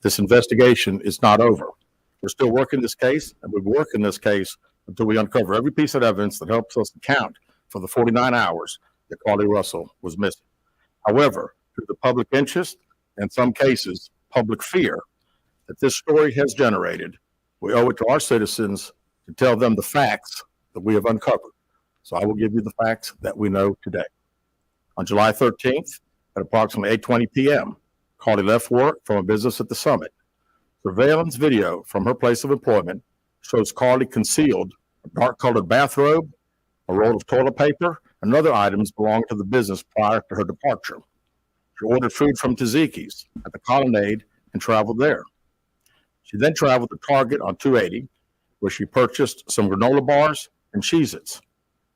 this investigation is not over. We're still working this case, and we'll be working this case until we uncover every piece of evidence that helps us account for the 49 hours that Carly Russell was missing. However, through the public interest, and in some cases, public fear that this story has generated, we owe it to our citizens to tell them the facts that we have uncovered. So I will give you the facts that we know today. On July 13th, at approximately 8:20 p.m., Carly left work from a business at the Summit. Surveillance video from her place of employment shows Carly concealed a dark-colored bathrobe, a roll of toilet paper, and other items belonging to the business prior to her departure. She ordered food from Taziki's at the Colonnade and traveled there. She then traveled to Target on 280, where she purchased some granola bars and Cheez-Its.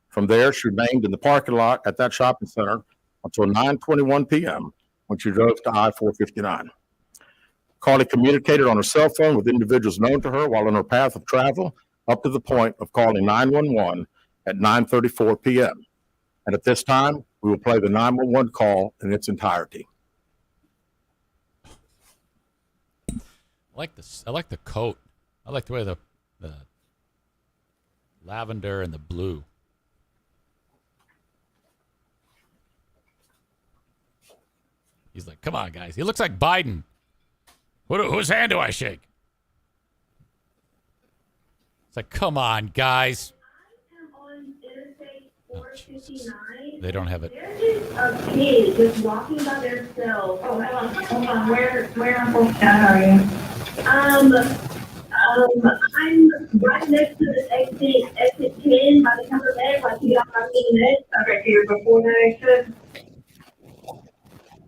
From there, she remained in the parking lot at that shopping center until 9:21 p.m. when she drove to I-459. Carly communicated on her cell phone with individuals known to her while on her path of travel up to the point of calling 911 at 9:34 p.m. And at this time, we will play the 911 call in its entirety. I like this. I like the coat. I like the way the lavender and the blue. He's like, come on, guys. He looks like Biden. Whose hand do I shake? It's like, come on, guys. Oh, Jesus. They don't have it. There's a kid just walking by themselves. Oh, hold on. Where am I supposed to are you? I'm right next to the exit 10 by the cover bed, like you got my next. Okay, so you're before the exit?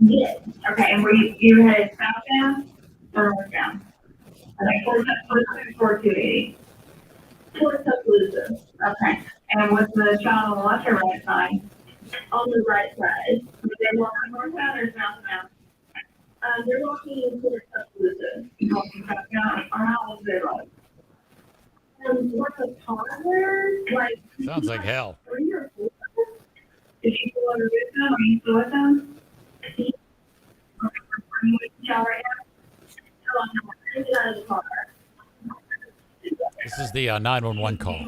Yes. Okay, and were you headed southbound or northbound? Okay, towards 280. Towards Tuscaloosa. Okay. And was the child on the left or right side? On the right side. Were they walking northbound or southbound? They're walking towards Tuscaloosa. Walking southbound, or how was it like? Like a toddler? Like, sounds like hell. 3 or 4? Did you pull under with them? Are you still with them? Are you with the child right now? No, get out of the car. This is the 911 call. Yeah.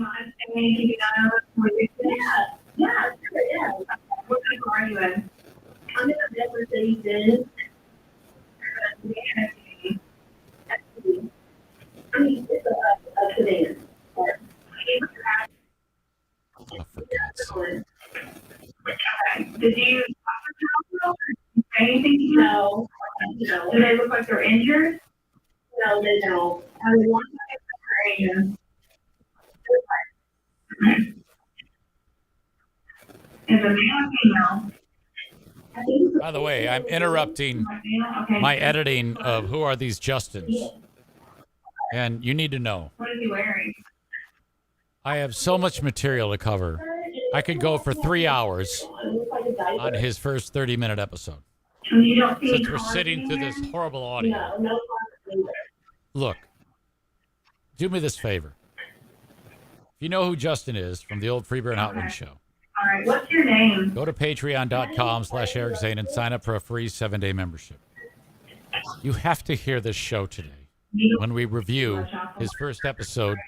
What kind of car are you in? I'm in a Mercedes-Benz. I mean, it's a sedan. Oh, for God's sake. Did you say anything? No. Do they look like they're injured? No, they don't. I mean, one time is a male or female? By the way, I'm interrupting my editing of Who Are These Justins? And you need to know. What is he wearing? I have so much material to cover. I could go for 3 hours on his first 30-minute episode. Since we're sitting through this horrible audio. Look, do me this favor. If you know who Justin is from the old Freeburn Hot Wings show. All right, what's your name? Go to patreon.com/Eric Zane and sign up for a free 7-day membership. You have to hear this show today when we review his first episode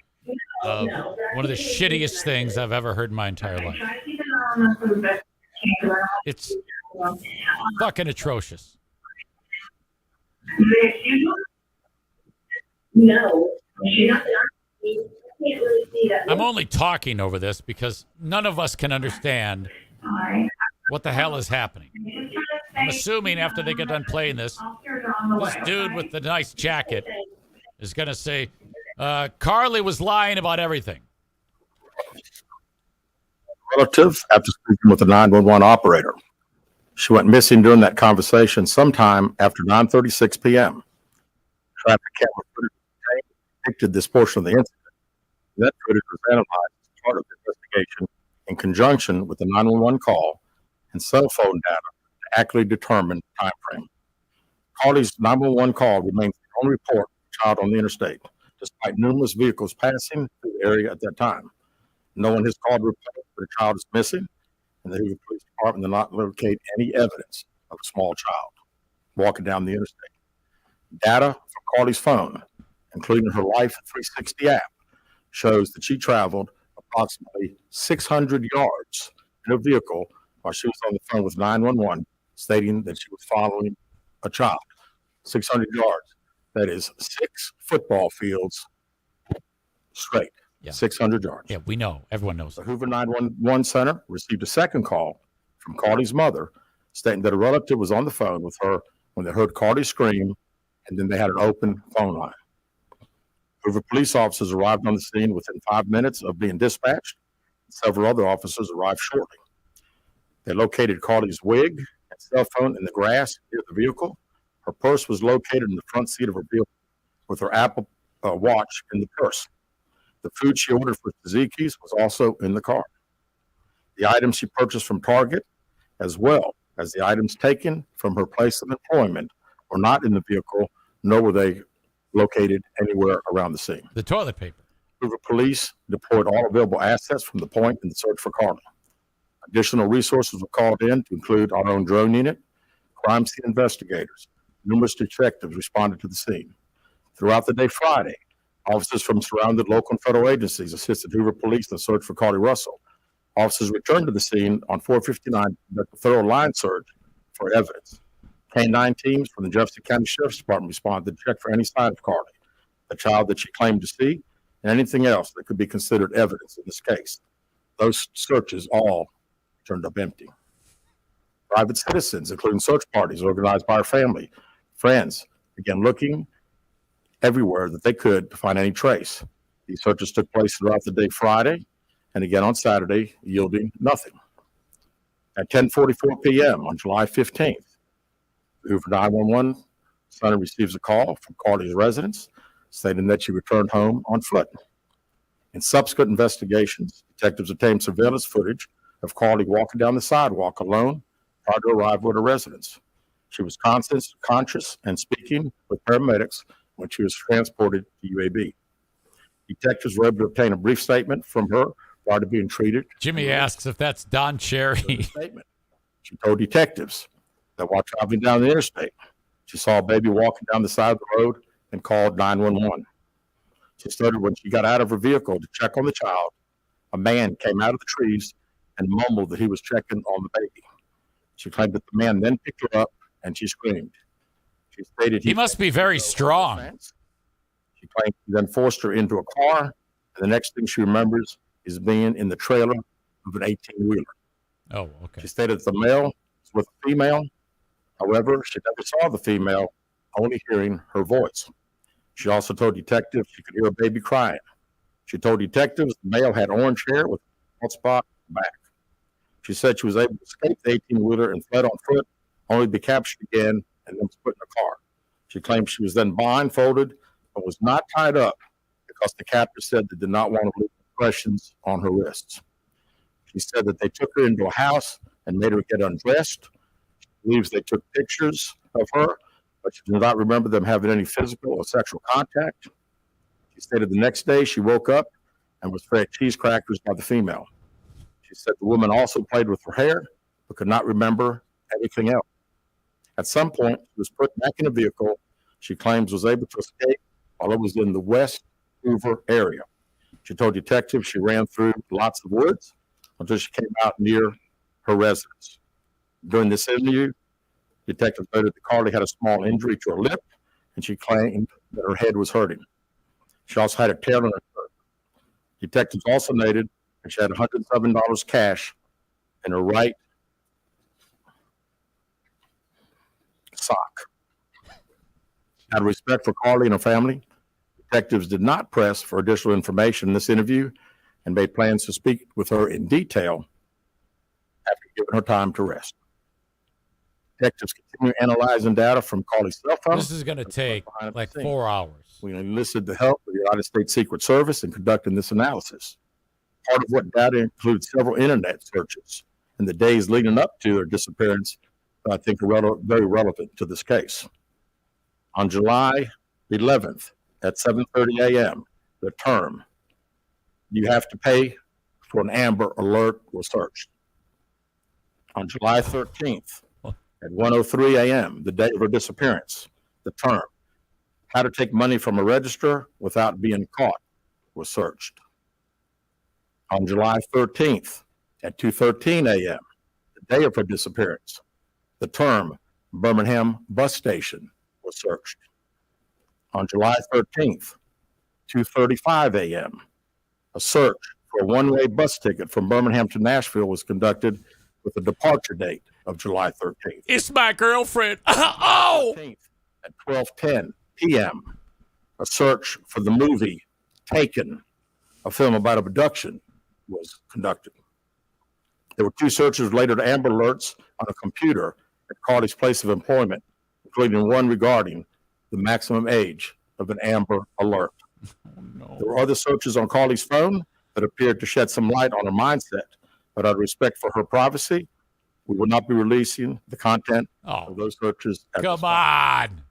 of one of the shittiest things I've ever heard in my entire life. It's fucking atrocious. No, she's not. Can't really see that. I'm only talking over this because none of us can understand what the hell is happening. I'm assuming after they get done playing this dude with the nice jacket is going to say, Carly was lying about everything. Relative, after speaking with the 911 operator, she went missing during that conversation sometime after 9:36 p.m. Traffic camera footage depicted this portion of the incident. That footage was analyzed as part of the investigation in conjunction with the 911 call and cell phone data to accurately determine the time frame. Carly's 911 call remains the only report of a child on the interstate, despite numerous vehicles passing through the area at that time. No one has called to report that a child is missing, and the Hoover Police Department did not locate any evidence of a small child walking down the interstate. Data from Carly's phone, including her Life 360 app, shows that she traveled approximately 600 yards in a vehicle while she was on the phone with 911, stating that she was following a child. 600 yards. That is 6 football fields straight. Yeah. 600 yards. Yeah, we know. Everyone knows. The Hoover 911 Center received a second call from Carly's mother, stating that a relative was on the phone with her when they heard Carly scream, and then they had an open phone line. Hoover police officers arrived on the scene within 5 minutes of being dispatched. Several other officers arrived shortly. They located Carly's wig and cell phone in the grass near the vehicle. Her purse was located in the front seat of her vehicle with her Apple Watch in the purse. The food she ordered for Tzatziki's was also in the car. The items she purchased from Target, as well as the items taken from her place of employment, were not in the vehicle, nor were they located anywhere around the scene. The toilet paper. Hoover police deployed all available assets from the point in the search for Carly. Additional resources were called in to include our own drone unit, crime scene investigators. Numerous detectives responded to the scene. Throughout the day Friday, officers from surrounding local and federal agencies assisted Hoover police in the search for Carly Russell. Officers returned to the scene on 459 to conduct a thorough line search for evidence. K-9 teams from the Jefferson County Sheriff's Department responded to check for any sign of Carly, the child that she claimed to see, and anything else that could be considered evidence in this case. Those searches all turned up empty. Private citizens, including search parties organized by her family, friends, began looking everywhere that they could to find any trace. These searches took place throughout the day Friday and again on Saturday, yielding nothing. At 10:44 p.m. on July 15th, the Hoover 911 center receives a call from Carly's residence stating that she returned home on foot. In subsequent investigations, detectives obtained surveillance footage of Carly walking down the sidewalk alone prior to arrival at her residence. She was conscious and speaking with paramedics when she was transported to UAB. Detectives were able to obtain a brief statement from her prior to being treated. Jimmy asks if that's Don Cherry. Statement. She told detectives that while traveling down the interstate, she saw a baby walking down the side of the road and called 911. She stated when she got out of her vehicle to check on the child, a man came out of the trees and mumbled that he was checking on the baby. She claimed that the man then picked her up and she screamed. She stated he must be very strong. She claimed he then forced her into a car, and the next thing she remembers is being in the trailer of an 18-wheeler. Oh, okay. She stated that the male was with a female. However, she never saw the female, only hearing her voice. She also told detectives she could hear a baby crying. She told detectives the male had orange hair with a bald spot on the back. She said she was able to escape the 18-wheeler and fled on foot, only to be captured again and then put in a car. She claimed she was then blindfolded but was not tied up because the captor said they did not want to leave impressions on her wrists. She said that they took her into a house and made her get undressed. She believes they took pictures of her, but she does not remember them having any physical or sexual contact. She stated the next day she woke up and was fed cheese crackers by the female. She said the woman also played with her hair but could not remember anything else. At some point, she was put back in a vehicle she claims was able to escape while it was in the West Hoover area. She told detectives she ran through lots of woods until she came out near her residence. During this interview, detectives noted that Carly had a small injury to her lip, and she claimed that her head was hurting. She also had a tear in her shirt. Detectives also noted that she had $107 cash in her right sock. Out of respect for Carly and her family, detectives did not press for additional information in this interview and made plans to speak with her in detail after giving her time to rest. Detectives continue analyzing data from Carly's cell phone. This is going to take like 4 hours. We enlisted the help of the United States Secret Service in conducting this analysis. Part of what data includes several internet searches in the days leading up to her disappearance that I think are very relevant to this case. On July 11th at 7:30 a.m., the term "you have to pay for an Amber Alert" was searched. On July 13th at 1:03 a.m., the day of her disappearance, the term how to take money from a register without being caught was searched. On July 13th at 2:13 a.m., the day of her disappearance, the term Birmingham bus station was searched. On July 13th, 2:35 a.m., a search for a one-way bus ticket from Birmingham to Nashville was conducted with a departure date of July 13th. It's my girlfriend. Oh! At 12:10 p.m., a search for the movie Taken, a film about abduction, was conducted. There were 2 searches related to Amber Alerts on a computer at Carly's place of employment, including one regarding the maximum age of an Amber Alert. Oh, no. There were other searches on Carly's phone that appeared to shed some light on her mindset, but out of respect for her privacy, we will not be releasing the content of those searches. Come on.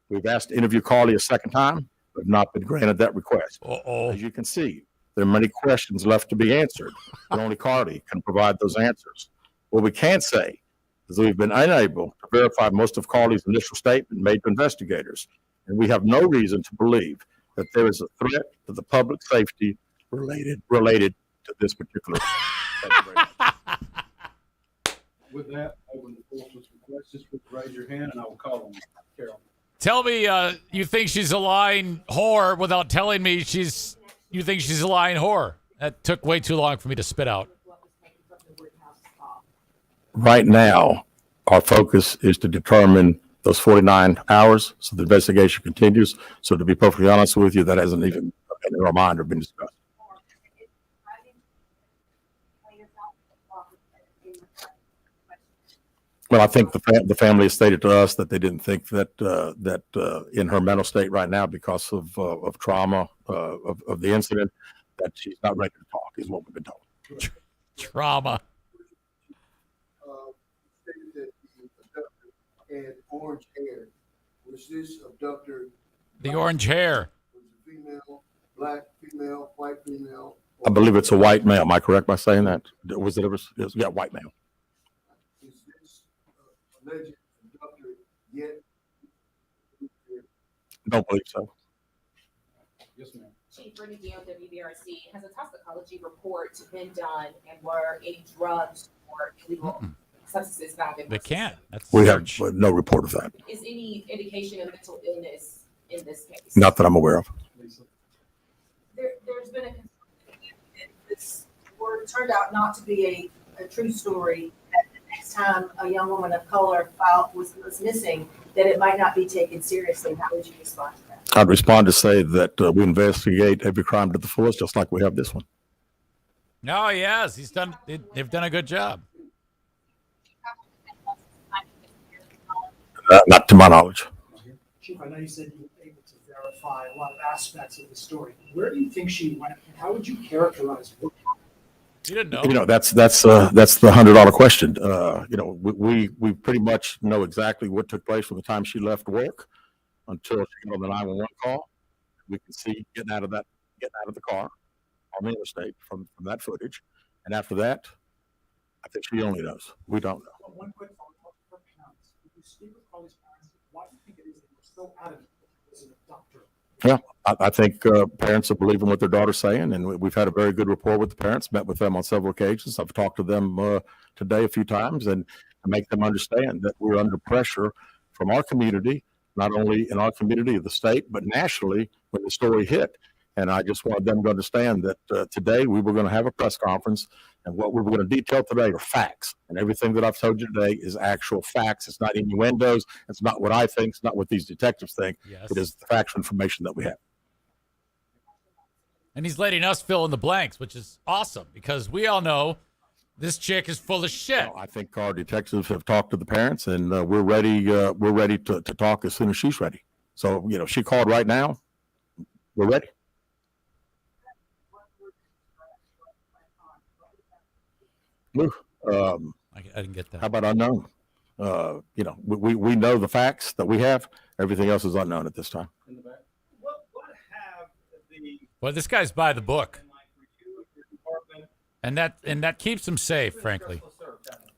We've asked to interview Carly a second time, but have not been granted that request. Uh-oh. As you can see, there are many questions left to be answered, and only Carly can provide those answers. What we can say is that we've been unable to verify most of Carly's initial statement made to investigators, and we have no reason to believe that there is a threat to the public safety related to this particular. Thank you very much. With that, open the floor for some questions. Raise your hand, and I will call on you, Carol. Tell me you think she's a lying whore without telling me you think she's a lying whore. That took way too long for me to spit out. Right now, our focus is to determine those 49 hours, so the investigation continues. So to be perfectly honest with you, that hasn't even been in our mind or been discussed. Well, I think the family has stated to us that they didn't think that in her mental state right now, because of trauma of the incident, that she's not ready to talk, is what we've been told. Trauma. Stated that the abductor had orange hair. Was this abductor? The orange hair. Was it female, black female, white female? I believe it's a white male. Am I correct by saying that? Was it ever? Yeah, white male. Is this alleged abductor yet? Don't believe so. Yes, ma'am. Chief Brigadier WBRC, has a toxicology report been done, and were any drugs or illegal substances found in They her can't. system? That's We have search. no report of that. Is any indication of mental illness in this case? Not that I'm aware of. Lisa. There's been a concern that this word turned out not to be a true story, that the next time a young woman of color was missing, that it might not be taken seriously. How would you respond to that? I'd respond to say that we investigate every crime to the fullest, just like we have this one. No, yes, they've done a good job. Not to my knowledge. Chief, I know you said you were able to verify a lot of aspects of the story. Where do you think she went, and how would you characterize what happened? You didn't know. You know, that's the $100 question. You know, we pretty much know exactly what took place from the time she left work until she got on the 911 call. We can see getting out of the car on the interstate from that footage, and after that, I think she only knows. We don't know. Well, one quick follow-up for parents. If you speak with Carly's parents, why do you think it is that you're so adamant that it was an abductor? Yeah, I think parents are believing what their daughter's saying, and we've had a very good rapport with the parents, met with them on several occasions. I've talked to them today a few times, and to make them understand that we're under pressure from our community, not only in our community of the state, but nationally when the story hit. And I just wanted them to understand that today we were going to have a press conference, and what we were going to detail today are facts. And everything that I've told you today is actual facts. It's not innuendos. It's not what I think. It's not what these detectives think. Yes. It is the factual information that we have. And he's letting us fill in the blanks, which is awesome because we all know this chick is full of shit. I think our detectives have talked to the parents, and we're ready. We're ready to talk as soon as she's ready. So, you know, she called right now. We're ready. I didn't get that. How about unknown? You know, we know the facts that we have. Everything else is unknown at this time. In the back. What have the Well, this guy's by the book, like review of your department? and that keeps him safe, frankly.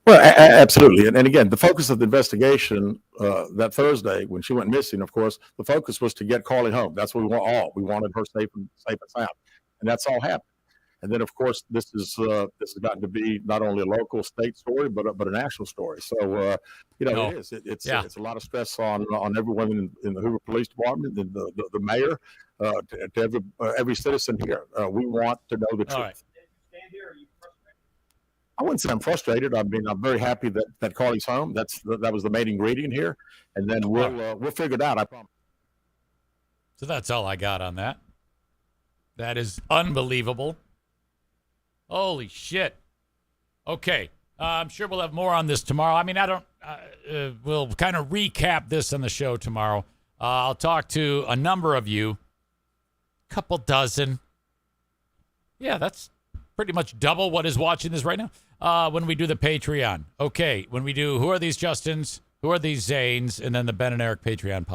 Well, absolutely. And again, the focus of the investigation that Thursday when she went missing, of course, the focus was to get Carly home. That's what we want all. We wanted her safe and sound, and that's all happened. And then, of course, this has gotten to be not only a local, state story, but a national story. So, it is. It's a lot of stress on everyone in the Hoover Police Department, and the mayor, to every citizen here. We want to know the truth. All right. I wouldn't say I'm frustrated. I mean, I'm very happy that Carly's home. That was the main ingredient here, and then we'll figure it out. I promise. So that's all I got on that. That is unbelievable. Holy shit. Okay. I'm sure we'll have more on this tomorrow. I mean, we'll kind of recap this on the show tomorrow. I'll talk to a number of you, couple dozen. Yeah, that's pretty much double what is watching this right now. When we do the Patreon. Okay. When we do Who Are These Justins? Who Are These Zanes? And then the Ben and Eric Patreon podcast.